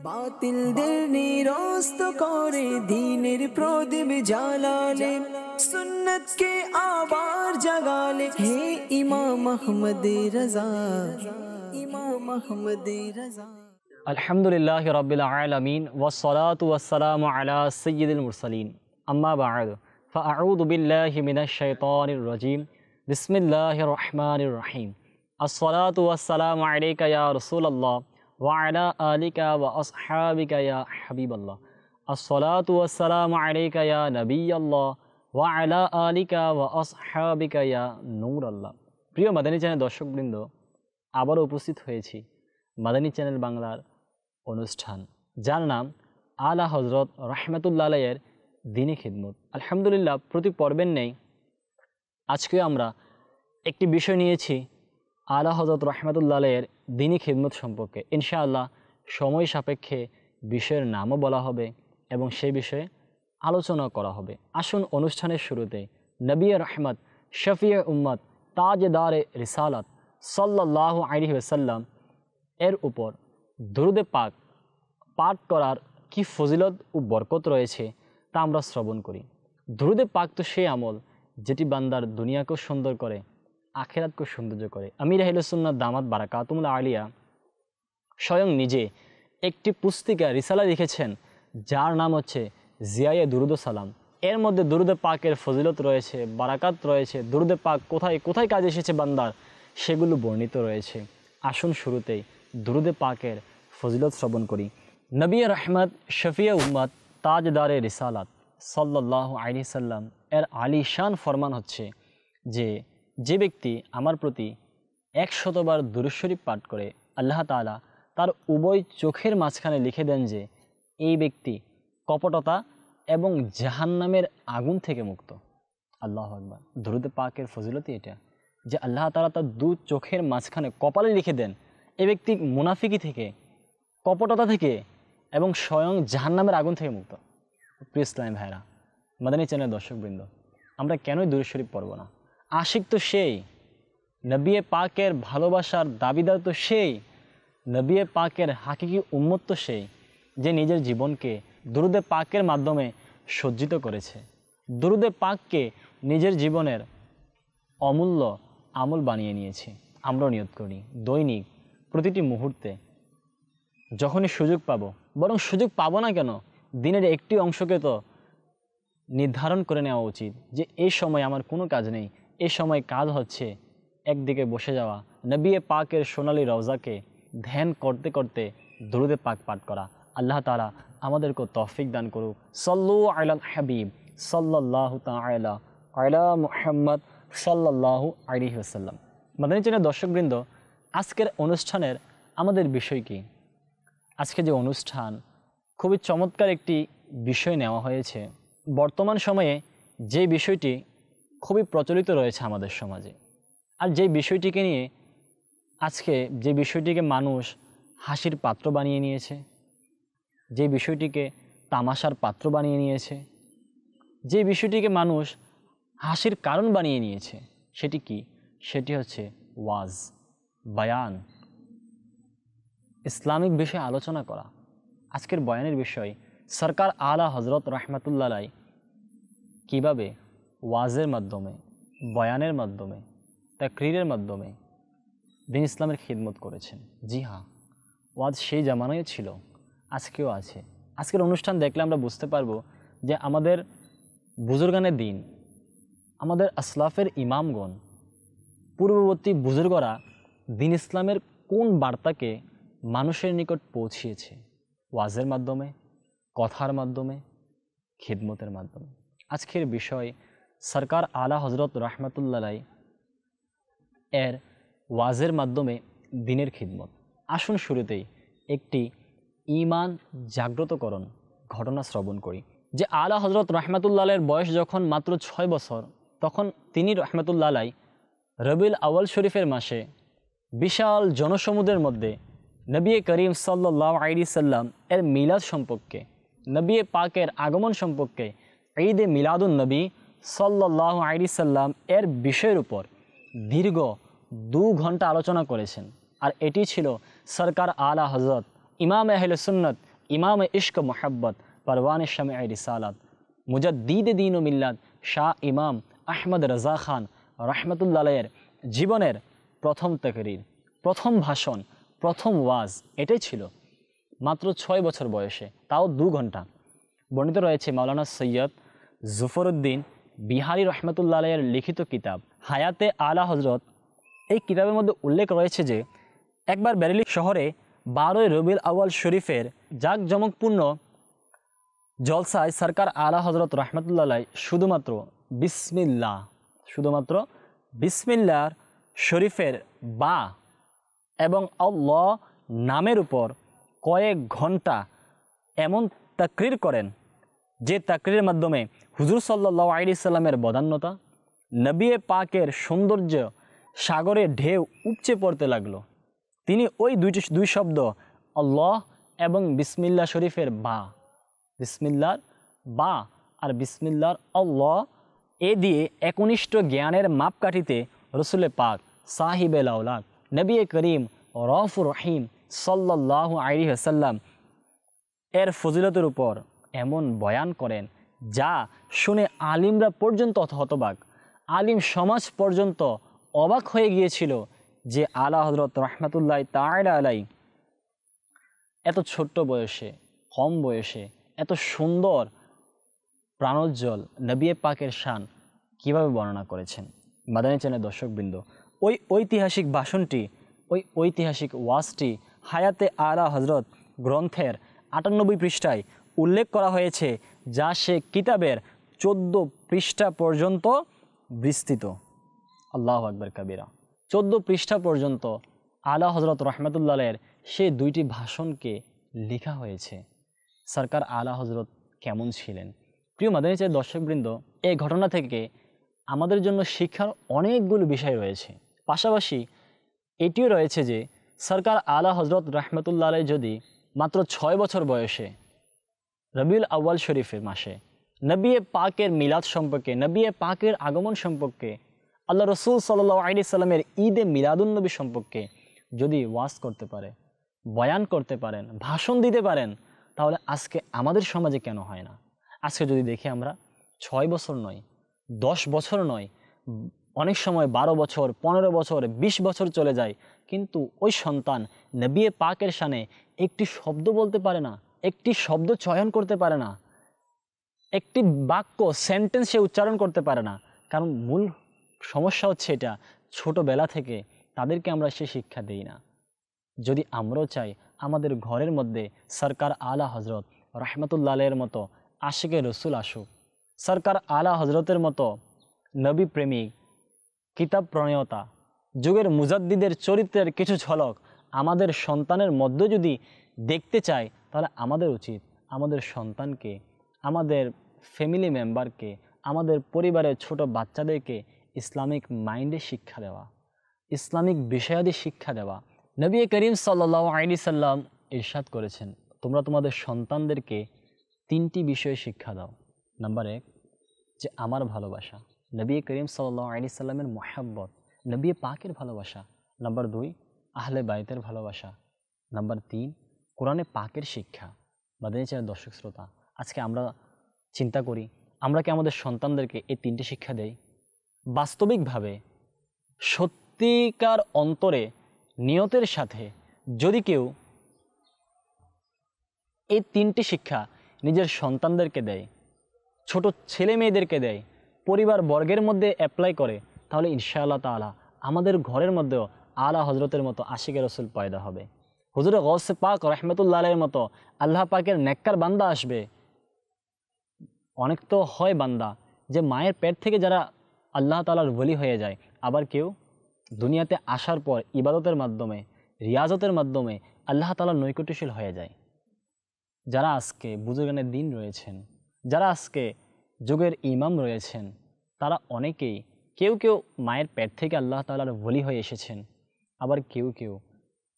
বাতিলদের নিরস্ত করে দ্বীনের প্রদীপ জ্বালালে, সুন্নতকে আবার জাগালে, হে ইমাম আহমদ রাজা, ইমাম আহমদ রাজা। আলহামদুলিল্লাহি রাব্বিল আলামিন ওয়াসসালাতু ওয়াসসালামু আলা সাইয়্যিদিল মুরসালিন, আম্মা বা'দ, ফাআউযু বিল্লাহি মিনাশ শাইতানির রাজীম, বিসমিল্লাহির রহমানির রহিম। আসসালাতু ওয়াসসালামু আলাইকা ইয়া রাসূলুল্লাহ ওয়া আলা আলিকা ওয়া আসহাবিকা ইয়া হাবিবাল্লাহ। আসসালাতু ওয়াসসালামু আলাইকা ইয়া নবিয়াল্লাহ ওয়া আলা আলিকা ওয়া আসহাবিকা ইয়া নূরাল্লাহ। প্রিয় মাদানী চ্যানেল দর্শকবৃন্দ, আবারও উপস্থিত হয়েছি মাদানী চ্যানেল বাংলার অনুষ্ঠান, যার নাম আলা হজরত রহমতুল্লাহ আলাইহির দ্বীনি খিদমত। আলহামদুলিল্লাহ, প্রতি পর্বের নেই আজকে আমরা একটি বিষয় নিয়েছি আলা হজরত রহমতুল্লাহ আলাইহির দ্বীনি খিদমত সম্পর্কে। ইনশাআল্লাহ সময় সাপেক্ষে বিষয়ের নামও বলা হবে এবং সেই বিষয়ে আলোচনা করা হবে। আসুন অনুষ্ঠানের শুরুতে নবী রহমত, শফিয়ে উম্মত, তাজদারে রিসালাত সাল্লাল্লাহু আলাইহি ওয়াসাল্লাম এর উপর দুরূদে পাক পাঠ করার কি ফজিলত ও বরকত রয়েছে তা আমরা শ্রবণ করি। দুরূদে পাক তো সেই আমল যেটি বান্দার দুনিয়াকেও সুন্দর করে, আখিরাতকেও সৌন্দর্য করে। আমির আহলে সুন্নাত দামাত বারাকাতুহুল আলিয়া স্বয়ং নিজে একটি পুস্তিকা রিসালা লিখেছেন, যার নাম হচ্ছে জিয়ায়ে দুরূদ সালাম। এর মধ্যে দুরূদে পাকের ফজিলত রয়েছে, বারাকাত রয়েছে, দুরূদে পাক কোথায় কোথায় কাজে এসেছে বান্দার, সেগুলো বর্ণিত রয়েছে। আসুন শুরুতেই দুরূদে পাকের ফজিলত শ্রবণ করি। নবী রহমত, শফিয়ে উম্মত, তাজদারে রিসালাত সাল্লাল্লাহু আলাইহি সাল্লাম এর আলিশান ফরমান হচ্ছে যে ব্যক্তি আমার প্রতি 100 বার দুরূদ শরীফ পাঠ করে, আল্লাহ তাআলা তার উভয় চোখের মাঝখানে লিখে দেন যে এই ব্যক্তি কপটতা এবং জাহান্নামের আগুন থেকে মুক্ত। আল্লাহু আকবার। দুরূদে পাকের ফজিলতই এটা যে আল্লাহ তাআলা তার দু চোখের মাঝখানে কপালে লিখে দেন এই ব্যক্তি মুনাফিকি থেকে, কপটতা থেকে এবং স্বয়ং জাহান্নামের আগুন থেকে মুক্ত। প্রিয় ইসলামী ভাইরা, মাদানী চ্যানেল দর্শকবৃন্দ, আমরা কেনই দুরূদ শরীফ পড়ব না? আশিক তো সেই, নবী পাকের ভালোবাসার দাবিদার তো সেই, নবী পাকের হাকিকি উম্মত তো সেই, যে নিজের জীবনকে দুরূদে পাকের মাধ্যমে সজ্জিত করেছে, দুরূদে পাককে নিজের জীবনের অমূল্য আমল বানিয়ে নিয়েছে। আমরাও নিয়ত করি দৈনিক প্রতিটি মুহূর্তে যখনই সুযোগ পাবো, বরং সুযোগ পাবো না কেন, দিনের একটি অংশকে তো নির্ধারণ করে নেওয়া উচিত যে এই সময় আমার কোনো কাজ নেই, এই সময় কাজ হচ্ছে একদিকে বসে যাওয়া, নবী পাকের সোনালী রওজাকে ধ্যান করতে করতে দুরূদে পাক পাঠ করা। আল্লাহ তাআলা আমাদেরকে তৌফিক দান করুক। সাল্লু আলাল হাবিব সাল্লাল্লাহু তাআলা আলা মুহাম্মদ সাল্লাল্লাহু আলাইহি ওয়াসাল্লাম। মাদানী চ্যানেল দর্শকবৃন্দ, আজকের অনুষ্ঠানের আমাদের বিষয় কি? আজকে যে অনুষ্ঠান, খুবই চমৎকার একটি বিষয় নেওয়া হয়েছে। বর্তমান সময়ে যে বিষয়টি খুবই প্রচলিত রয়েছে আমাদের সমাজে, আর যে বিষয়টিকে নিয়ে আজকে যে বিষয়টিকে মানুষ হাসির পাত্র বানিয়ে নিয়েছে, যে বিষয়টিকে তামাশার পাত্র বানিয়ে নিয়েছে, যে বিষয়টিকে মানুষ হাসির কারণ বানিয়ে নিয়েছে, সেটি কি? সেটি হচ্ছে ওয়াজ, বয়ান, ইসলামিক বিষয়ে আলোচনা করা। আজকের বয়ানের বিষয় সরকার আলা হজরত রহমতুল্লাহ আলাইহি কীভাবে ওয়াজের মাধ্যমে, বয়ানের মাধ্যমে, তাকরীরের মাধ্যমে দ্বীন ইসলামের খিদমত করেছেন। জি হ্যাঁ, ওয়াজ সেই জামানায় ছিল, আজকেও আছে। আজকের অনুষ্ঠান দেখলে আমরা বুঝতে পারবো যে আমাদের বুজুর্গানের দিন, আমাদের আসলাফের ইমামগণ, পূর্ববর্তী বুজুর্গরা দ্বীন ইসলামের কোন বার্তাকে মানুষের নিকট পৌঁছিয়েছে, ওয়াজের মাধ্যমে, কথার মাধ্যমে, খিদমতের মাধ্যমে। আজকের বিষয় সরকার আলা হজরত রহমতুল্লাহ আলাইহি এর ওয়াজের মাধ্যমে দ্বীনের খিদমত। আসুন শুরুতেই একটি ঈমান জাগ্রতকরণ ঘটনা শ্রবণ করি। যে আলা হজরত রহমতুল্লাহ আলাইহির বয়স যখন মাত্র 6 বছর, তখন তিনি রহমতুল্লাহ আলাইহি রবিউল আউয়াল শরীফের মাসে বিশাল জনসমুদ্রের মধ্যে নবী করিম সাল্লাল্লাহু আলাইহি সাল্লাম এর মিলাদ সম্পর্কে, নবী পাকের আগমন সম্পর্কে, ঈদে মিলাদুন নবী সাল্লাল্লাহু আলাইহি সাল্লাম এর বিষয়ের উপর দীর্ঘ 2 ঘন্টা আলোচনা করেছেন। আর এটি ছিল সরকার আলা হজরত ইমাম আহলে সুন্নত ইমাম ইশক মোহাব্বত পরওয়ান শামে রিসালাত মুজাদ্দিদ দীন ও মিল্লাত শাহ ইমাম আহমদ রাজা খান রহমতুল্লাহ আলাইহির জীবনের প্রথম তাকরীর, প্রথম ভাষণ, প্রথম ওয়াজ এটাই ছিল মাত্র 6 বছর বয়সে, তাও 2 ঘন্টা। বর্ণিত রয়েছে মাওলানা সৈয়দ জফরউদ্দিন বিহারি রহমতুল্লাহ আলাইহির লিখিত কিতাব হায়াতে আলা হজরত। এই কিতাবের মধ্যে উল্লেখ রয়েছে যে একবার বেরেলি শহরে 12 রবিউল আউয়াল শরীফের জাঁকজমকপূর্ণ জলসায় সরকার আলা হজরত রহমতুল্লাহ আলাইহি শুধুমাত্র বিসমিল্লাহর শরীফের বা এবং আল্লাহ নামের উপর কয়েক ঘন্টা এমন তাকরীর করেন যে তাকরীরের মাধ্যমে হুজুর সাল্লাল্লাহু আলাইহি সাল্লামের বদান্যতা, নবী পাকের সৌন্দর্য সাগরে ঢেউ উপচে পড়তে লাগলো। তিনি ওই দুই শব্দ আল্লাহ এবং বিসমিল্লাহ শরীফের বা, বিসমিল্লাহর বা আর বিসমিল্লাহর আল্লাহ এ দিয়ে একনিষ্ঠ জ্ঞানের মাপকাঠিতে রসুলে পাক সাহিবে লাউলাক নবী করিম রউফুর রহিম সাল্লাল্লাহু আলাইহি ওয়াসাল্লাম এর ফজিলতের উপর এমন বয়ান করেন যা শুনে আলিমরা পর্যন্ত হতবাক, আলিম সমাজ পর্যন্ত অবাক হয়ে গিয়েছিল যে আলা হযরত রাহমাতুল্লাহ তাআলা আলাইহি এত ছোট্ট বয়সে, কম বয়সে এত সুন্দর প্রাণোজ্জ্বল নবী পাকের শান কিভাবে বর্ণনা করেছেন। মাদানী চ্যানেলের দর্শকবৃন্দ, ওই ঐতিহাসিক ভাষণটি, ওই ঐতিহাসিক ওয়াজটি হায়াতে আলা হজরত গ্রন্থের 98 পৃষ্ঠায় উল্লেখ করা হয়েছে, যা সে কিতাবের 14 পৃষ্ঠা পর্যন্ত বিস্তৃত। আল্লাহু আকবার কাবীরা। 14 পৃষ্ঠা পর্যন্ত আলা হজরত রহমতুল্লাহ আলাইহির সেই 2টি ভাষণকে লেখা হয়েছে। সরকার আলা হজরত কেমন ছিলেন? প্রিয় মাদানী চ্যানেলের দর্শকবৃন্দ, এই ঘটনা থেকে আমাদের জন্য শিক্ষার অনেকগুলো বিষয় রয়েছে। পাশাপাশি এটিও রয়েছে যে সরকার আলা হজরত রহমতুল্লাহ আলাইহি যদি মাত্র 6 বছর বয়সে রবিউল আউয়াল শরীফের মাসে নবী পাকের মিলাদ সম্পর্কে, নবী পাকের আগমন সম্পর্কে, আল্লাহ রসুল সাল্লাল্লাহু আলাইহি সাল্লামের ঈদে মিলাদুন্নবী সম্পর্কে যদি ওয়াজ করতে পারে, বয়ান করতে পারেন, ভাষণ দিতে পারেন, তাহলে আজকে আমাদের সমাজে কেন হয় না? আজকে যদি দেখি আমরা 6 বছর নয়, 10 বছর নয়, অনেক সময় 12 বছর, 15 বছর, 20 বছর চলে যায়, কিন্তু ওই সন্তান নবী পাকের শানে একটি শব্দ বলতে পারে না, একটি শব্দ চয়ন করতে পারে না, একটি বাক্য সেন্টেন্স সে উচ্চারণ করতে পারে না। কারণ মূল সমস্যা হচ্ছে এটা, ছোটবেলা থেকে তাদেরকে আমরা সে শিক্ষা দেই না। যদি আমরাও চাই আমাদের ঘরের মধ্যে সরকার আলা হজরত রহমতুল্লাহ আলাইহির মতো আশিকে রসুল আসুক, সরকার আলা হজরতের মতো নবী প্রেমিক, কিতাব প্রণয়তা, যুগের মুজাদ্দিদের চরিত্রের কিছু ঝলক আমাদের সন্তানের মধ্যে যদি দেখতে চাই, তাহলে আমাদের উচিত আমাদের সন্তানকে, আমাদের ফ্যামিলি মেম্বারকে, আমাদের পরিবারের ছোট বাচ্চাদেরকে ইসলামিক মাইন্ডে শিক্ষা দেওয়া, ইসলামিক বিষয়াদি শিক্ষা দেওয়া। নবী করিম সাল্লাল্লাহু আলাইহি সাল্লাম ইরশাদ করেছেন, তোমরা তোমাদের সন্তানদেরকে 3টি বিষয়ে শিক্ষা দাও। নাম্বার 1 যে আমার ভালোবাসা, নবী করিম সাল্লাল্লাহু আলাইহি সাল্লামের মুহাব্বত, নবী পাকের ভালোবাসা। নাম্বার 2 আহলে বাইতের ভালোবাসা। নাম্বার 3 কোরআনে পাকের শিক্ষা। মাদানী চ্যানেলের দর্শক শ্রোতা, আজকে আমরা চিন্তা করি, আমরা কি আমাদের সন্তানদেরকে এই 3টি শিক্ষা দেই? বাস্তবিকভাবে সত্যিকার অন্তরে নিয়তের সাথে যদি কেউ এই 3টি শিক্ষা নিজের সন্তানদেরকে দেয়, ছোট ছেলে মেয়েদেরকে দেয়, পরিবার বর্গের মধ্যে অ্যাপ্লাই করে, তাহলে ইনশাআল্লাহ তাআলা আমাদের ঘরের মধ্যেও আলা হজরতের মতো আশিকে রসুল পয়দা হবে। হুজুর গৌসে পাক রহমতুল্লাহ আলাইহির মতো আল্লাহ পাকের নেককার বান্দা আসবে। অনেক তো হয় বান্দা যে মায়ের পেট থেকে যারা আল্লাহ তাআলার ওলি হয়ে যায়, আবার কেউ দুনিয়াতে আসার পর ইবাদতের মাধ্যমে, রিয়াজতের মাধ্যমে আল্লাহ তাআলার নৈকট্যশীল হয়ে যায়। যারা আজকে বুজুর্গানের দিন রয়েছেন, যারা আজকে যুগের ইমাম রয়েছেন, তারা অনেকেই কেউ মায়ের পেট থেকে আল্লাহ তাআলার ওলি হয়ে এসেছেন, আবার কেউ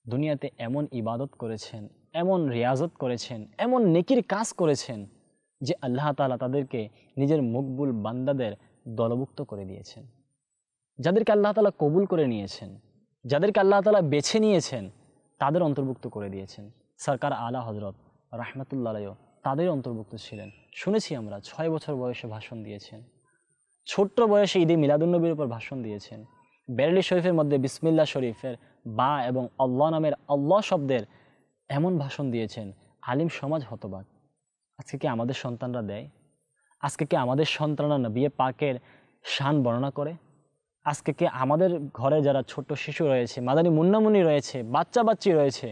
দুনিয়াতে এমন ইবাদত করেছেন, এমন রিয়াজত করেছেন, এমন নেকির কাজ করেছেন যে আল্লাহ তাআলা তাদেরকে নিজের মকবুল বান্দাদের দলভুক্ত করে দিয়েছেন। যাদেরকে আল্লাহ তাআলা কবুল করে নিয়েছেন, যাদেরকে আল্লাহ তাআলা বেছে নিয়েছেন, তাদের অন্তর্ভুক্ত করে দিয়েছেন। সরকার আলা হজরত রাহমাতুল্লাহ আলাইহি তাদের অন্তর্ভুক্ত ছিলেন। শুনেছি আমরা 6 বছর বয়সে ভাষণ দিয়েছেন, ছোট্ট বয়সে ঈদে মিলাদুন্নবীর উপর ভাষণ দিয়েছেন। বেরেলি শরীফের মধ্যে বিসমিল্লাহ শরীফের বা এবং আল্লাহ নামের আল্লাহ শব্দের এমন ভাষণ দিয়েছেন, আলিম সমাজ হতবাক। আজকে কি আমাদের সন্তানরা দেয়? আজকে কি আমাদের সন্তানরা নবী পাকের শান বর্ণনা করে? আজকে কি আমাদের ঘরে যারা ছোট্ট শিশু রয়েছে, মাদানী মুন্নামুনি রয়েছে, বাচ্চা বাচ্চি রয়েছে,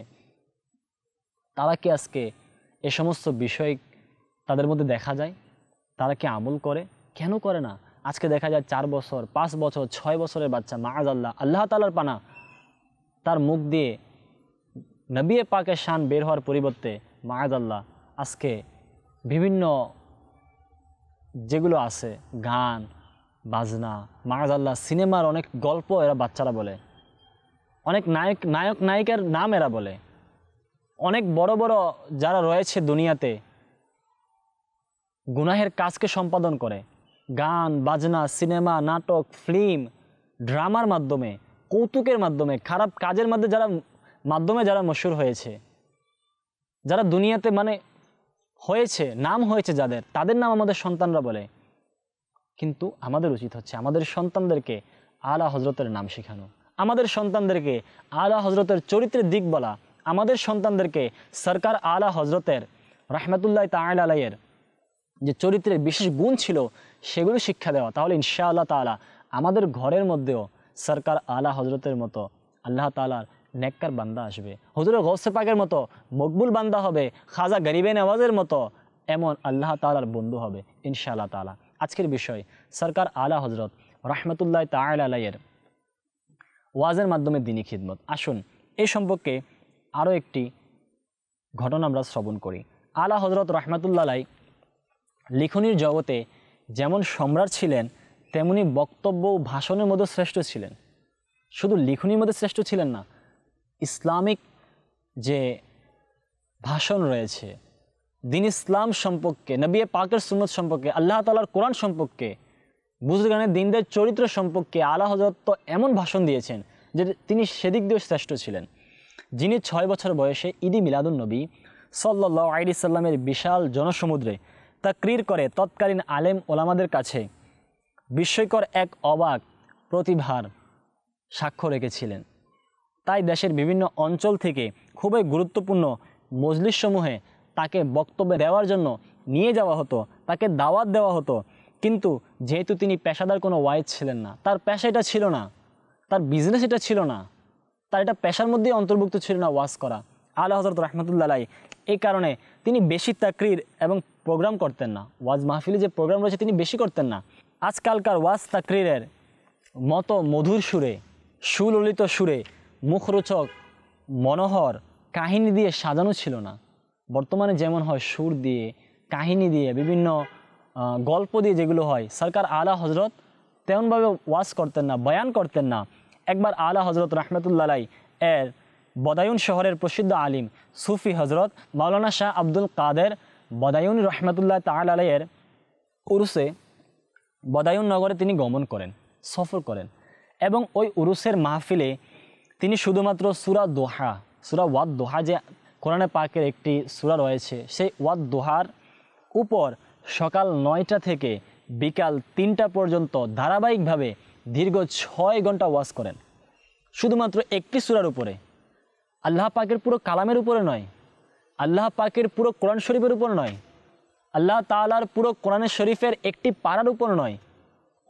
তারা কি আজকে এ সমস্ত বিষয় তাদের মধ্যে দেখা যায়? তারা কি আমল করে? কেন করে না? আজকে দেখা যায় 4 বছর, 5 বছর, 6 বছরের বাচ্চা মাআযাল্লাহ, আল্লাহ তাআলার পানা, তার মুখ দিয়ে নবী পাকের শান বের হওয়ার পরিবর্তে মাআযাল্লাহ আজকে বিভিন্ন যেগুলো আছে গান বাজনা, মাআযাল্লাহ সিনেমার অনেক গল্প এরা বাচ্চারা বলে, অনেক নায়ক নায়িকার নাম এরা বলে, অনেক বড় বড় যারা রয়েছে দুনিয়াতে গুনাহের কাজকে সম্পাদন করে গান বাজনা, সিনেমা, নাটক, ফিল্ম, ড্রামার মাধ্যমে, কৌতুকের মাধ্যমে, খারাপ কাজের মাধ্যমে যারা মশহুর হয়েছে, যারা দুনিয়াতে মানে হয়েছে, নাম হয়েছে যাদের, তাদের নাম আমাদের সন্তানরা বলে। কিন্তু আমাদের উচিত হচ্ছে আমাদের সন্তানদেরকে আলা হজরতের নাম শেখানো, আমাদের সন্তানদেরকে আলা হজরতের চরিত্রের দিক বলা, আমাদের সন্তানদেরকে সরকার আলা হজরতের রাহমাতুল্লাহ তাআলা আলাইহির যে চরিত্রের বিশেষ গুণ ছিল সেগুলো শিক্ষা দেওয়া। তাহলে ইনশাআল্লাহ তাআলা আমাদের ঘরের মধ্যেও সরকার আলা হজরতের মতো আল্লাহ তাআলার নেককার বান্দা আসবে, হুজুর গৌসে পাকের মতো মকবুল বান্দা হবে, খাজা গরিবে নওয়াজের মতো এমন আল্লাহ তাআলার বন্ধু হবে ইনশাআল্লাহ তাআলা। আজকের বিষয় সরকার আলা হজরত রাহমাতুল্লাহ তাআলা আলাইহির ওয়াজের মাধ্যমে দ্বীনি খিদমত। আসুন এই সম্পর্কে আরও একটি ঘটনা আমরা শ্রবণ করি। আলা হজরত রাহমাতুল্লাহ আলাইহি লিখনির জগতে যেমন সম্রাট ছিলেন, তেমনি বক্তব্য ও ভাষণের মধ্যে শ্রেষ্ঠ ছিলেন। শুধু লিখনির মধ্যে শ্রেষ্ঠ ছিলেন না, ইসলামিক যে ভাষণ রয়েছে, দ্বীন ইসলাম সম্পর্কে, নবী পাকের সুন্নত সম্পর্কে, আল্লাহ তাআলার কোরআন সম্পর্কে, বুজুর্গানের দ্বীনদের চরিত্র সম্পর্কে আলা হযরত তো এমন ভাষণ দিয়েছেন যে তিনি সেদিক দিয়েও শ্রেষ্ঠ ছিলেন। যিনি 6 বছর বয়সে ঈদে মিলাদুন্নবী সাল্লাল্লাহু আলাইহি সাল্লামের বিশাল জনসমুদ্রে তাকরীর করে তৎকালীন আলেম ওলামাদের কাছে বিস্ময়কর এক অবাক প্রতিভার সাক্ষ্য রেখেছিলেন। তাই দেশের বিভিন্ন অঞ্চল থেকে খুবই গুরুত্বপূর্ণ মজলিসসমূহে তাকে বক্তব্য দেওয়ার জন্য নিয়ে যাওয়া হতো, তাকে দাওয়াত দেওয়া হতো। কিন্তু যেহেতু তিনি পেশাদার কোনো ওয়াইজ ছিলেন না, তার পেশা এটা ছিল না, তার বিজনেস এটা ছিল না, তার এটা পেশার মধ্যেই অন্তর্ভুক্ত ছিল না ওয়াজ করা, আলা হযরত রাহমাতুল্লাহ আলাইহি। এই কারণে তিনি বেশি তাকরীর এবং প্রোগ্রাম করতেন না, ওয়াজ মাহফিলে যে প্রোগ্রাম রয়েছে তিনি বেশি করতেন না। আজকালকার ওয়াজ তাকরীরের মতো মধুর সুরে, সুললিত সুরে, মুখরোচক মনোহর কাহিনী দিয়ে সাজানো ছিল না। বর্তমানে যেমন হয় সুর দিয়ে, কাহিনী দিয়ে, বিভিন্ন গল্প দিয়ে যেগুলো হয়, সরকার আলা হজরত তেমনভাবে ওয়াজ করতেন না, বয়ান করতেন না। একবার আলা হজরত রাহমাতুল্লাহ আলাইহি এর বদায়ুন শহরের প্রসিদ্ধ আলিম সুফি হজরত মাওলানা শাহ আব্দুল কাদের বদায়ুন রাহমাতুল্লাহ তাআলা আলাইহির উরুসে বদায়ুন নগরে তিনি গমন করেন, সফর করেন, এবং ওই উরুসের মাহফিলে তিনি শুধুমাত্র সূরা দোহা, সূরা ওয়াদ দোহা যে কোরআনে পাকের একটি সূরা রয়েছে, সেই ওয়াদ দোহার উপর সকাল 9টা থেকে বিকাল 3টা পর্যন্ত ধারাবাহিকভাবে দীর্ঘ 6 ঘন্টা ওয়াজ করেন। শুধুমাত্র একটি সূরার উপরে, আল্লাহ পাকের পুরো কালামের উপরে নয়, আল্লাহ পাকের পুরো কোরআন শরীফের উপর নয়, আল্লাহ তাআলার পুরো কোরআন শরীফের একটি পারার উপর নয়,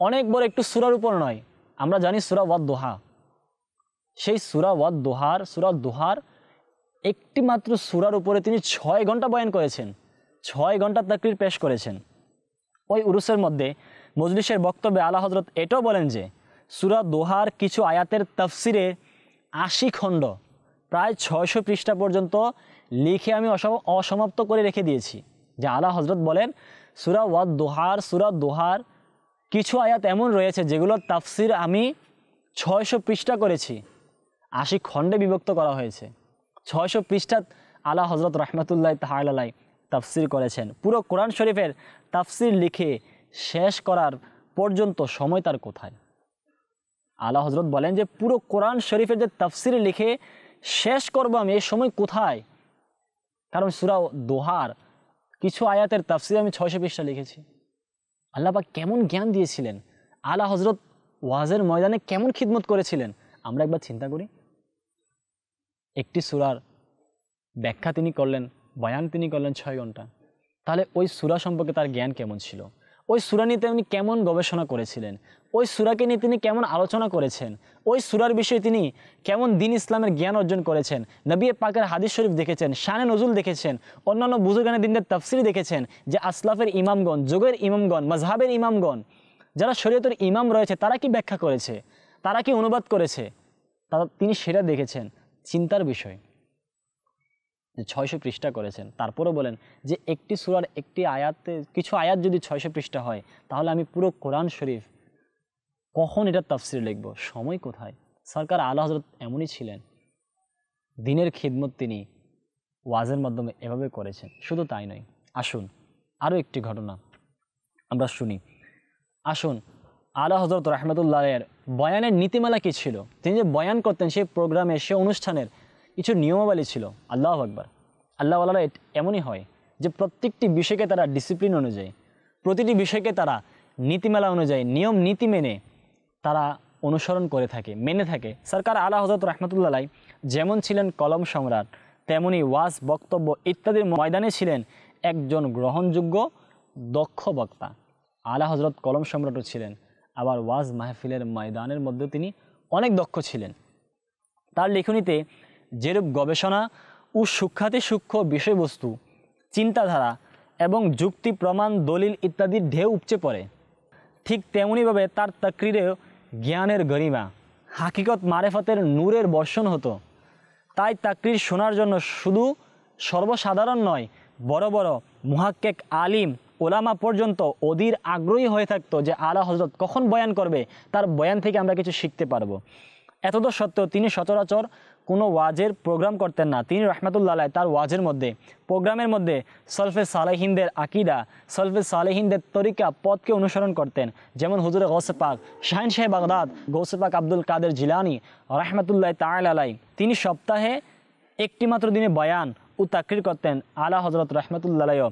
অনেক বড় একটু সূরার উপর নয়। আমরা জানি সূরা ওয়াদ দোহা, সেই সূরা ওয়াদ দোহার, সূরা দোহার একটি মাত্র সূরার উপরে তিনি 6 ঘন্টা বয়ান করেছেন, 6 ঘন্টা তাকরীর পেশ করেছেন। ওই উরুসের মধ্যে মজলিসের বক্তব্যে আলা হযরত এটাও বলেন যে সূরা দোহার কিছু আয়াতের তাফসিরে 80 খণ্ড, প্রায় 600 পৃষ্ঠা পর্যন্ত লিখে আমি অসমাপ্ত করে রেখে দিয়েছি। যে আলা হযরত বলেন সূরা ওয়াদ দোহার, সূরা দোহার কিছু আয়াত এমন রয়েছে যেগুলোর তাফসির আমি 600 পৃষ্ঠা করেছি, 80 খণ্ডে বিভক্ত করা হয়েছে। 600 পৃষ্ঠা আলা হযরত রাহমাতুল্লাহ তাআলা আলাইহি তাফসির করেছেন। পুরো কোরআন শরীফের তাফসির লিখে শেষ করার পর্যন্ত সময় তার কোথায়? আলা হযরত বলেন যে পুরো কোরআন শরীফের যে তাফসির লিখে শেষ করব আমি, এই সময় কোথায়? কারণ সূরা দোহার কিছু আয়াতের তাফসীর আমি 600 পৃষ্ঠা লিখেছি। আল্লাহ পাক কেমন জ্ঞান দিয়েছিলেন, আলা হযরত ওয়াজের ময়দানে কেমন খিদমত করেছিলেন, আমরা একবার চিন্তা করি। একটি সূরার ব্যাখ্যা তিনি করলেন, বয়ান তিনি করলেন 6 ঘন্টা। তাহলে ওই সূরা সম্পর্কে তার জ্ঞান কেমন ছিল, ওই সূরা নিয়ে তিনি কেমন গবেষণা করেছিলেন, ওই সূরাকে নিয়ে তিনি কেমন আলোচনা করেছেন, ওই সূরার বিষয়ে তিনি কেমন দ্বীন ইসলামের জ্ঞান অর্জন করেছেন, নবী পাকের হাদিস শরীফ দেখেছেন, শানে নজুল দেখেছেন, অন্যান্য বুজুর্গানে দ্বীনের তাফসীর দেখেছেন, যে আসলাফের ইমামগণ, যুগের ইমামগণ, মাযহাবের ইমামগণ, যারা শরীয়তের ইমাম রয়েছে তারা কি ব্যাখ্যা করেছে, তারা কি অনুবাদ করেছে, তিনি সেটা দেখেছেন। চিন্তার বিষয় যে 600 পৃষ্ঠা করেছেন, তারপরও বলেন যে একটি সূরার একটি আয়াতে কিছু আয়াত যদি 600 পৃষ্ঠা হয়, তাহলে আমি পুরো কোরআন শরীফ কখন এটা তাফসীর লিখব, সময় কোথায়? সরকার আলা হযরত এমনই ছিলেন, দ্বীনের খিদমত তিনি ওয়াজের মাধ্যমে এভাবে করেছেন। শুধু তাই নয়, আসুন আরও একটি ঘটনা আমরা শুনি। আসুন আলা হযরত রাহমাতুল্লাহের বয়ানের নীতিমালা কী ছিল, তিনি যে বয়ান করতেন সেই প্রোগ্রামে, সে অনুষ্ঠানের কিছু নিয়মাবলী ছিল। আল্লাহু আকবার। আল্লাহওয়ালারা এমনই হয় যে প্রত্যেকটি বিষয়কে তারা ডিসিপ্লিন অনুযায়ী, প্রতিটি বিষয়কে তারা নীতিমালা অনুযায়ী, নিয়ম নীতি মেনে তারা অনুসরণ করে থাকে, মেনে থাকে। সরকার আলা হযরত রাহমাতুল্লাহ যেমন ছিলেন কলম সম্রাট, তেমনি ওয়াজ, বক্তব্য ইত্যাদির ময়দানে ছিলেন একজন গ্রহণযোগ্য দক্ষ বক্তা। আলা হযরত কলম সম্রাটও ছিলেন, আবার ওয়াজ মাহফিলের ময়দানের মধ্যে তিনি অনেক দক্ষ ছিলেন। তার লেখনীতে যেরূপ গবেষণা ও সূক্ষ্মাতি সূক্ষ্ম বিষয়বস্তু, চিন্তাধারা এবং যুক্তি, প্রমাণ, দলিল ইত্যাদির ঢেউ উপচে পড়ে, ঠিক তেমনিভাবে তার তাকরিরেও জ্ঞানের গরিমা, হাকিকত, মারেফতের নূরের বর্ষণ হতো। তাই তাকরির শোনার জন্য শুধু সর্বসাধারণ নয়, বড় বড় মুহাক্কিক, আলিম, ওলামা পর্যন্ত অধীর আগ্রহী হয়ে থাকতো যে আলা হযরত কখন বয়ান করবে, তার বয়ান থেকে আমরা কিছু শিখতে পারবো। এতদ সত্ত্বেও তিনি সচরাচর কোনো ওয়াজের প্রোগ্রাম করতেন না। তিনি রাহমাতুল্লাহ আলাইহি তার ওয়াজের মধ্যে, প্রোগ্রামের মধ্যে সলফে সালেহিনদের আকিদা, সলফে সালেহিনদের তরিকা, পথকে অনুসরণ করতেন। যেমন হুজুরে গৌসে পাক শাহিনশাহ বাগদাদ গৌসে পাক আব্দুল কাদের জিলানী রাহমাতুল্লাহ তাআলা আলাইহি, তিনি সপ্তাহে একটি মাত্র দিনে বয়ান ও তাকরির করতেন। আলা হযরত রাহমাতুল্লাহ আলাইহি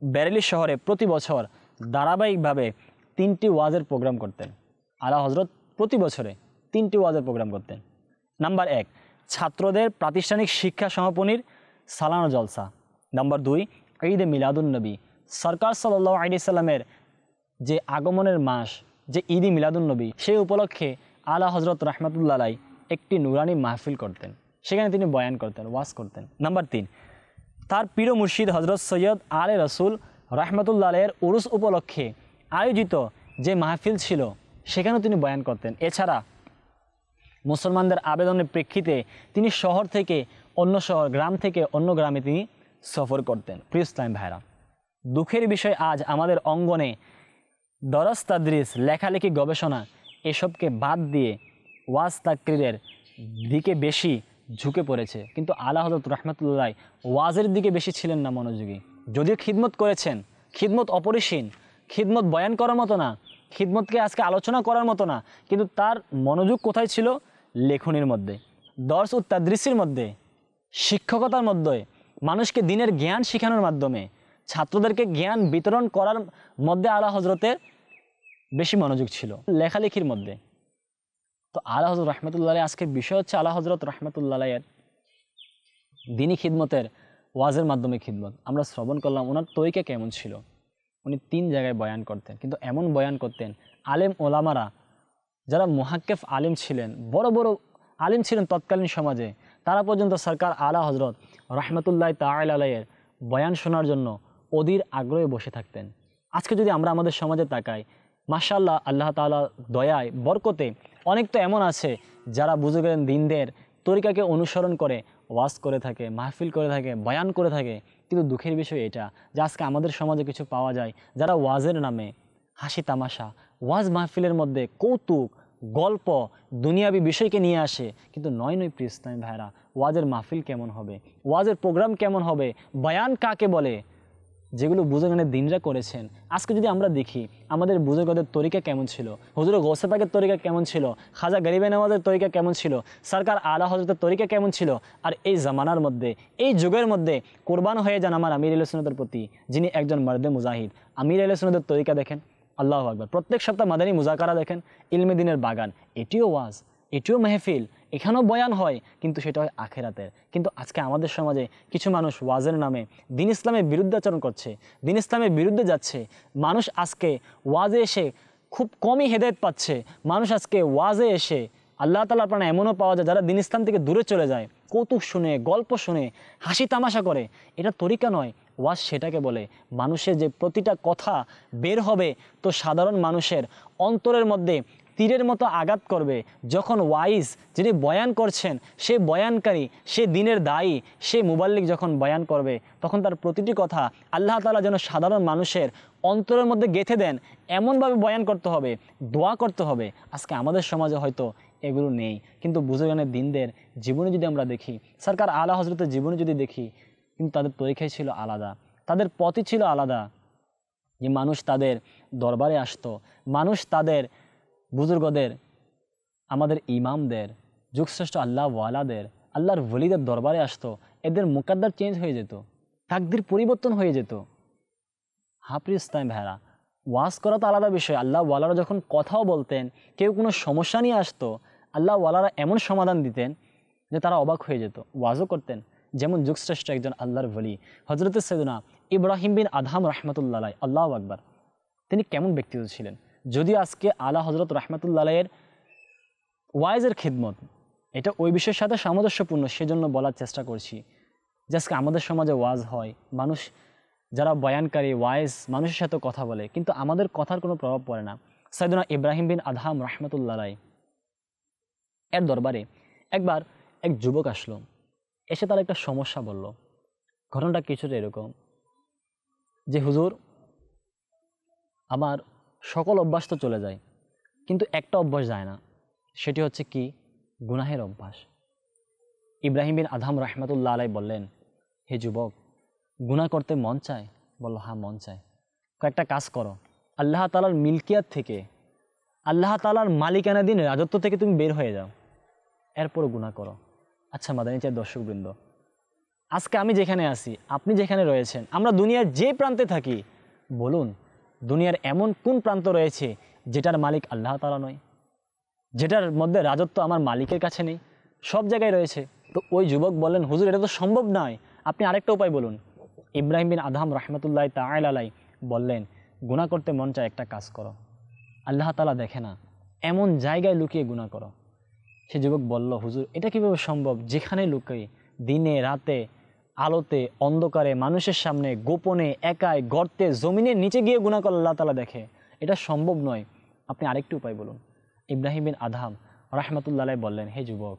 বেরেলি শহরে প্রতি বছর ধারাবাহিকভাবে 3টি ওয়াজের প্রোগ্রাম করতেন। আলা হযরত প্রতি বছরে 3টি ওয়াজের প্রোগ্রাম করতেন। নাম্বার 1, ছাত্রদের প্রাতিষ্ঠানিক শিক্ষা সমাপনীর সালানা জলসা। নাম্বার 2, ঈদে মিলাদুন্নবী। সরকার সাল্লাল্লাহু আলাইহি সাল্লামের যে আগমনের মাস, যে ঈদে মিলাদুন্নবী, সেই উপলক্ষে আলা হযরত রাহমাতুল্লাহ আলাইহি একটি নুরানি মাহফিল করতেন, সেখানে তিনি বয়ান করতেন, ওয়াজ করতেন। নাম্বার 3, তার প্রিয় মুর্শিদ হযরত সৈয়দ আলে রসুল রাহমাতুল্লাহ আলাইহির উরুস উপলক্ষে আয়োজিত যে মাহফিল ছিল, সেখানেও তিনি বয়ান করতেন। এছাড়া মুসলমানদের আবেদনের প্রেক্ষিতে তিনি শহর থেকে অন্য শহর, গ্রাম থেকে অন্য গ্রামে তিনি সফর করতেন। প্রিয় ইসলাম ভাইরা, দুঃখের বিষয় আজ আমাদের অঙ্গনে দরস, তাদরিস, লেখালেখি, গবেষণা এসবকে বাদ দিয়ে ওয়াজ তাকরিরের দিকে বেশি ঝুঁকে পড়েছে। কিন্তু আলা হযরত রাহমাতুল্লাহ ওয়াজের দিকে বেশি ছিলেন না মনোযোগী। যদিও খিদমত করেছেন, খিদমত অপরিসীম, খিদমত বয়ান করার মতো না, খিদমতকে আজকে আলোচনা করার মতো না, কিন্তু তার মনোযোগ কোথায় ছিল? লেখনীর মধ্যে, দর্স ও তাদরিসের মধ্যে, শিক্ষকতার মধ্যে, মানুষকে দ্বীনের জ্ঞান শেখানোর মাধ্যমে, ছাত্রদেরকে জ্ঞান বিতরণ করার মধ্যে আলা হযরতের বেশি মনোযোগ ছিল, লেখালেখির মধ্যে। তো আলা হযরত রাহমাতুল্লাহ আলাইহি, আজকের বিষয় হচ্ছে আলা হযরত রাহমাতুল্লাহ আলাইহির দ্বীনি খিদমতের, ওয়াজের মাধ্যমে খিদমত। আমরা শ্রবণ করলাম ওনার তরিকা কেমন ছিল। উনি 3 জায়গায় বয়ান করতেন, কিন্তু এমন বয়ান করতেন আলেম ওলামারা, যারা মুহাক্কিক আলিম ছিলেন, বড় বড় আলিম ছিলেন তৎকালীন সমাজে, তারা পর্যন্ত সরকার আলা হযরত রাহমাতুল্লাহ তাআলা আলাইহির বয়ান শোনার জন্য অধীর আগ্রহে বসে থাকতেন। আজকে যদি আমরা আমাদের সমাজে তাকাই, মাশাআল্লাহ, আল্লাহ তাআলা দয়ায়, বরকতে অনেক তো এমন আছে যারা বুঝে গেলেন দ্বীনদের তরিকাকে অনুসরণ করে ওয়াজ করে থাকে, মাহফিল করে থাকে, বয়ান করে থাকে। কিন্তু দুঃখের বিষয় এটা যে আজকে আমাদের সমাজে কিছু পাওয়া যায় যারা ওয়াজের নামে হাসি তামাশা, ওয়াজ মাহফিলের মধ্যে কৌতুক, গল্প, দুনিয়াবি বিষয়কে নিয়ে আসে। কিন্তু নয় প্রিয় ইসলামী ভাইরা, ওয়াজের মাহফিল কেমন হবে, ওয়াজের প্রোগ্রাম কেমন হবে, বয়ান কাকে বলে, যেগুলো বুজুর্গানের দিনরা করেছেন, আজকে যদি আমরা দেখি আমাদের বুজুর্গদের তরিকা কেমন ছিল, হুজুর গৌসে পাকের তরিকা কেমন ছিল, খাজা গরিবে নওয়াজের তরিকা কেমন ছিল, সরকার আলা হজরতের তরিকা কেমন ছিল, আর এই জামানার মধ্যে, এই যুগের মধ্যে কোরবান হয়ে যান আমার আমির আহলে সুন্নাতের প্রতি, যিনি একজন মর্দে মুজাহিদ। আমির আহলে সুন্নাতের তরিকা দেখেন, আল্লাহু আকবার, প্রত্যেক সপ্তাহ মাদানী মুজাকারা দেখেন, ইলমে দিনের বাগান, এটিও ওয়াজ, এটিও মেহফিল, এখানেও বয়ান হয়, কিন্তু সেটা হয় আখেরাতের। কিন্তু আজকে আমাদের সমাজে কিছু মানুষ ওয়াজের নামে দিন ইসলামের বিরুদ্ধাচরণ করছে, দিন ইসলামের বিরুদ্ধে যাচ্ছে। মানুষ আজকে ওয়াজে এসে খুব কমই হেদায়েত পাচ্ছে। মানুষ আজকে ওয়াজে এসে আল্লাহ তাআলার প্রাণে এমনও পাওয়া যায় যারা দিন ইসলাম থেকে দূরে চলে যায়, কৌতুক শুনে, গল্প শুনে, হাসি তামাশা করে। এটা তরিকা নয়। ওয়াজ সেটাকে বলে মানুষের যে প্রতিটা কথা বের হবে তো সাধারণ মানুষের অন্তরের মধ্যে তীরের মতো আঘাত করবে। যখন ওয়াইজ যিনি বয়ান করছেন, সে বয়ানকারী, সে দিনের দায়ী, সে মুবাল্লিগ যখন বয়ান করবে, তখন তার প্রতিটি কথা আল্লাহ তাআলা যেন সাধারণ মানুষের অন্তরের মধ্যে গেঁথে দেন, এমনভাবে বয়ান করতে হবে, দোয়া করতে হবে। আজকে আমাদের সমাজে হয়তো এগুলো নেই, কিন্তু বুজুর্গানের দিনদের জীবনে যদি আমরা দেখি, সরকার আলা হজরতের জীবনে যদি দেখি, কিন্তু তাদের তরিকাই ছিল আলাদা, তাদের পথই ছিল আলাদা। যে মানুষ তাদের দরবারে আসতো, মানুষ তাদের বুজুর্গদের, আমাদের ইমামদের, যুগশ্রেষ্ঠ আল্লাহ ওয়ালাদের, আল্লাহর ওলিদের দরবারে আসতো, এদের মুকাদ্দার চেঞ্জ হয়ে যেত, তাকদির পরিবর্তন হয়ে যেত। হাফিজ ইসলাম ভাইরা, ওয়াজ করা তো আলাদা বিষয়, আল্লাহ ওয়ালারা যখন কথাও বলতেন, কেউ কোনো সমস্যা নিয়ে আসতো, আল্লাহ ওয়ালারা এমন সমাধান দিতেন যে তারা অবাক হয়ে যেত। ওয়াজও করতেন, যেমন যুগশ্রেষ্ঠ একজন আল্লাহর ওলি হযরত সৈয়দনা ইব্রাহিম বিন আদহাম রাহমাতুল্লাহ আলাইহি, আল্লাহু আকবার, তিনি কেমন ব্যক্তিত্ব ছিলেন। যদিও আজকে আলা হজরত রাহমাতুল্লাহ আলাইহির ওয়াইজের খিদমত এটা ওই বিষয়ের সাথে সামঞ্জস্যপূর্ণ, সেজন্য বলার চেষ্টা করছি যে আজকে আমাদের সমাজে ওয়াজ হয়, মানুষ যারা বয়ানকারী ওয়াইজ মানুষের সাথে কথা বলে, কিন্তু আমাদের কথার কোনো প্রভাব পড়ে না। সৈয়দনা ইব্রাহিম বিন আদহাম রাহমাতুল্লাহ আলাইহি এর দরবারে একবার এক যুবক আসলো, এসে তার একটা সমস্যা বলল। ঘটনাটা কিছুটা এরকম যে, হুজুর, আমার সকল অভ্যাস তো চলে যায়, কিন্তু একটা অভ্যাস যায় না, সেটি হচ্ছে কি? গুনাহের অভ্যাস। ইব্রাহিম বিন আদহাম রাহমাতুল্লাহ আলাইহি বললেন, হে যুবক, গুনাহ করতে মন চায়? বলল, হ্যাঁ মন চায়। কয়েকটা কাজ করো, আল্লাহ তাআলার মিলকিয়াত থেকে, আল্লাহ তাআলার মালিকানাধীন রাজত্ব থেকে তুমি বের হয়ে যাও, এরপরও গুনাহ করো। আচ্ছা মাদানী চাই দর্শকবৃন্দ, আজকে আমি যেখানে আছি, আপনি যেখানে রয়েছেন, আমরা দুনিয়ার যে প্রান্তে থাকি, বলুন দুনিয়ার এমন কোন প্রান্ত রয়েছে যেটার মালিক আল্লাহ তাআলা নয়, যেটার মধ্যে রাজত্ব আমার মালিকের কাছে নেই? সব জায়গায় রয়েছে। তো ওই যুবক বললেন, হুজুর এটা তো সম্ভব নয়, আপনি আরেকটা উপায় বলুন। ইব্রাহিম বিন আদহাম রাহমাতুল্লাহ তাআলা আলাইহি বললেন, গুনাহ করতে মন চায়, একটা কাজ করো, আল্লাহ তাআলা দেখে না, এমন জায়গায় লুকিয়ে গুনাহ করো। সে যুবক বলল, হুজুর এটা কীভাবে সম্ভব? যেখানে লুকিয়ে, দিনে রাতে, আলোতে, অন্ধকারে, মানুষের সামনে, গোপনে, একাই, গর্তে, জমিনের নিচে গিয়ে গুনাহ করলে আল্লাহ তাআলা দেখে, এটা সম্ভব নয়, আপনি আরেকটি উপায় বলুন। ইব্রাহিম বিন আদহাম রাহমাতুল্লাহ আলাইহি বললেন, হে যুবক,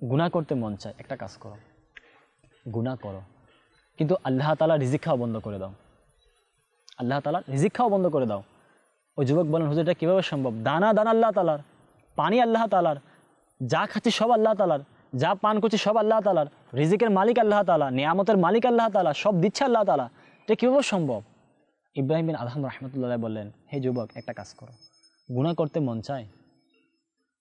গুনাহ করতে মন চায়, একটা কাজ করো, গুনাহ করো, কিন্তু আল্লাহ তাআলা রিজিক খাওয়া বন্ধ করে দাও, আল্লাহ তাআলা রিজিক খাওয়া বন্ধ করে দাও। ওই যুবক বলেন, হুজুর এটা কীভাবে সম্ভব? দানা দানা আল্লাহ তাআলার, পানি আল্লাহ তাআলার, যা খাচ্ছি সব আল্লাহ তাআলার, যা পান করছি সব আল্লাহ তাআলার, রিজিকের মালিক আল্লাহ তাআলা, নিয়ামতের মালিক আল্লাহ তাআলা, সব দিচ্ছে আল্লাহ তাআলা, এটা কীভাবে সম্ভব? ইব্রাহিম বিন আদহাম রাহমাতুল্লাহ আলাইহি বললেন, হে যুবক, একটা কাজ করো, গুনাহ করতে মন চায়,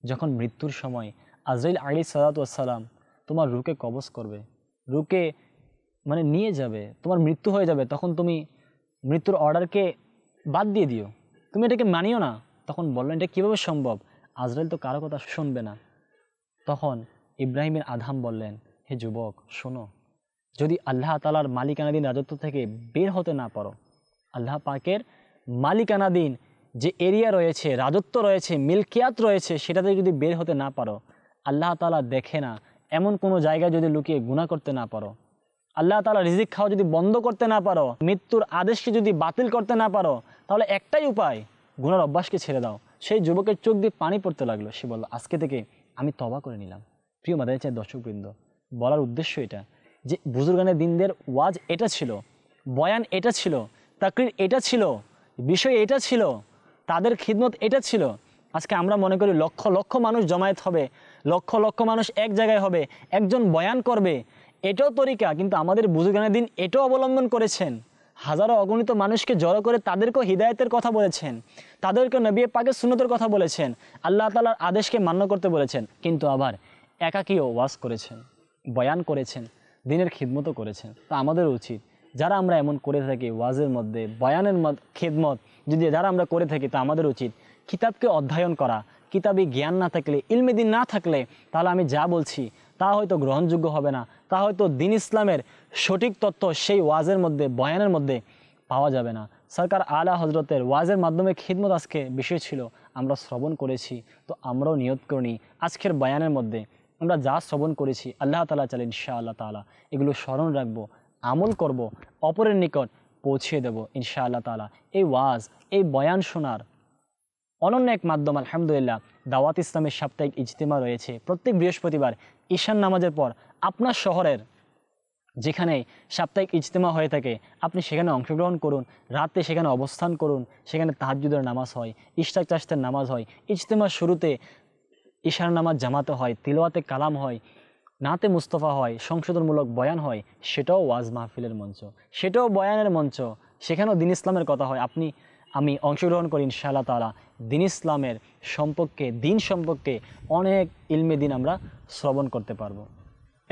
যখন মৃত্যুর সময় আজরাইল আলাইহিস সালাতু ওয়াস সালাম তোমার রূহকে কবজ করবে, রূহকে মানে নিয়ে যাবে, তোমার মৃত্যু হয়ে যাবে, তখন তুমি মৃত্যুর অর্ডারকে বাদ দিয়ে দিও, তুমি এটাকে মানিও না। তখন বললেন, এটা কীভাবে সম্ভব? আজরাইল তো কারো কথা শুনবে না। তখন ইব্রাহিম বিন আদহাম বললেন, হে যুবক, শোনো, যদি আল্লাহ তাআলার মালিকানাধীন রাজত্ব থেকে বের হতে না পারো, আল্লাহ পাকের মালিকানাধীন যে এরিয়া রয়েছে, রাজত্ব রয়েছে, মিলকিয়াত রয়েছে, সেটাতে যদি বের হতে না পারো, আল্লাহ তাআলা দেখে না এমন কোনো জায়গায় যদি লুকিয়ে গুনাহ করতে না পারো, আল্লাহ তাআলা রিজিক খাওয়া যদি বন্ধ করতে না পারো, মৃত্যুর আদেশকে যদি বাতিল করতে না পারো, তাহলে একটাই উপায়, গুনার অভ্যাসকে ছেড়ে দাও। সেই যুবকের চোখ দিয়ে পানি পড়তে লাগলো। সে বলল, আজকে থেকে আমি তওবা করে নিলাম। প্রিয় মাদানী চাই দর্শকবৃন্দ, বলার উদ্দেশ্য এটা যে বুজুর্গানের দিনদের ওয়াজ এটা ছিল, বয়ান এটা ছিল, তাকরির এটা ছিল, বিষয় এটা ছিল, তাদের খিদমত এটা ছিল। আজকে আমরা মনে করি লক্ষ লক্ষ মানুষ জমায়েত হবে, লক্ষ লক্ষ মানুষ এক জায়গায় হবে, একজন বয়ান করবে, এটাও তরিকা, কিন্তু আমাদের বুজুর্গানের দিন এটাও অবলম্বন করেছেন। হাজারো অগণিত মানুষকে জড়ো করে তাদেরকেও হিদায়াতের কথা বলেছেন, তাদেরকে নবী পাকের সুন্নতের কথা বলেছেন, আল্লাহ তাআলার আদেশকে মান্য করতে বলেছেন। কিন্তু আবার একাকীও ওয়াজ করেছেন, বয়ান করেছেন, দিনের খিদমতও করেছেন। তা আমাদের উচিত যারা আমরা এমন করে থাকি, ওয়াজের মধ্যে বয়ানের খিদমত যদি যারা আমরা করে থাকি, তা আমাদের উচিত কিতাবকে অধ্যয়ন করা। কিতাবি জ্ঞান না থাকলে, ইলমে দিন না থাকলে, তাহলে আমি যা বলছি তা হয়তো গ্রহণযোগ্য হবে না, তা হয়তো দিন ইসলামের সঠিক তত্ত্ব সেই ওয়াজের মধ্যে, বয়ানের মধ্যে পাওয়া যাবে না। সরকার আলা হজরতের ওয়াজের মাধ্যমে খিদমত আজকে বিষয় ছিল, আমরা শ্রবণ করেছি। তো আমরাও নিয়ত করি আজকের বয়ানের মধ্যে আমরা যা শ্রবণ করেছি আল্লাহ তাআলা চাইলে ইনশাআল্লাহ তাআলা এগুলো স্মরণ রাখবো, আমল করব, অপরের নিকট পৌঁছে দেব ইনশাআল্লাহ তাআলা। এই ওয়াজ, এই বয়ান শোনার অনন্য এক মাধ্যম আলহামদুলিল্লাহ দাওয়াত ইসলামের সাপ্তাহিক ইজতেমা রয়েছে প্রত্যেক বৃহস্পতিবার ঈশান নামাজের পর। আপনার শহরের যেখানে সাপ্তাহিক ইজতেমা হয়ে থাকে আপনি সেখানে অংশগ্রহণ করুন, রাতে সেখানে অবস্থান করুন। সেখানে তাহাজ্জুদের নামাজ হয়, ইশরাক চাশতের নামাজ হয়, ইজতেমার শুরুতে ঈশার নামাজ জামাতে হয়, তিলাওয়াতে কালাম হয়, নাতে মুস্তফা হয়, সংশোধনমূলক বয়ান হয়। সেটাও ওয়াজ মাহফিলের মঞ্চ, সেটাও বয়ানের মঞ্চ, সেখানেও দিন ইসলামের কথা হয়। আমি অংশগ্রহণ করি ইনশাআল্লাহ তাআলা। দিন ইসলামের সম্পর্কে, দিন সম্পর্কে অনেক ইলমে দিন আমরা শ্রবণ করতে পারবো।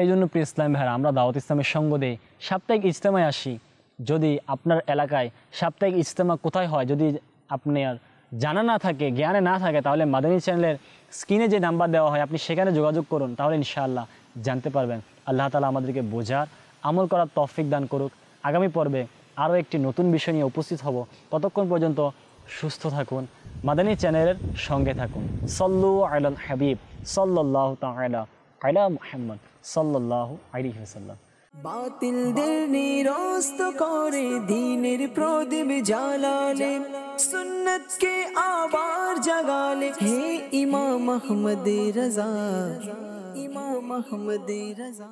এই জন্য প্রিয় ইসলাম ভাইরা, আমরা দাওয়াত ইসলামের সঙ্গ দিয়ে সাপ্তাহিক ইজতেমায় আসি। যদি আপনার এলাকায় সাপ্তাহিক ইজতেমা কোথায় হয় যদি আপনার জানা না থাকে, জ্ঞানে না থাকে, তাহলে মাদানী চ্যানেলের স্ক্রিনে যে নাম্বার দেওয়া হয় আপনি সেখানে যোগাযোগ করুন, তাহলে ইনশাআল্লাহ জানতে পারবেন। আল্লাহ তাআলা আমাদেরকে বোঝার, আমল করার তৌফিক দান করুক। আগামী পর্বে আরও একটি নতুন বিষয় নিয়ে উপস্থিত হব। ততক্ষণ পর্যন্ত সুস্থ থাকুন, মাদানী চ্যানেলের সঙ্গে থাকুন। সল্লু আলাল হাবিব সাল্লাল্লাহু তাআলা আলা মুহাম্মদ সাল্লাল্লাহু আলাইহি ওয়াসাল্লাম। বাতিলদের নিরস্ত করে দ্বীনের প্রদীপ জ্বালালে, সুন্নতকে আবার জাগালে, হে ইমাম আহমদ রজা, ইমাম আহমদ রজা।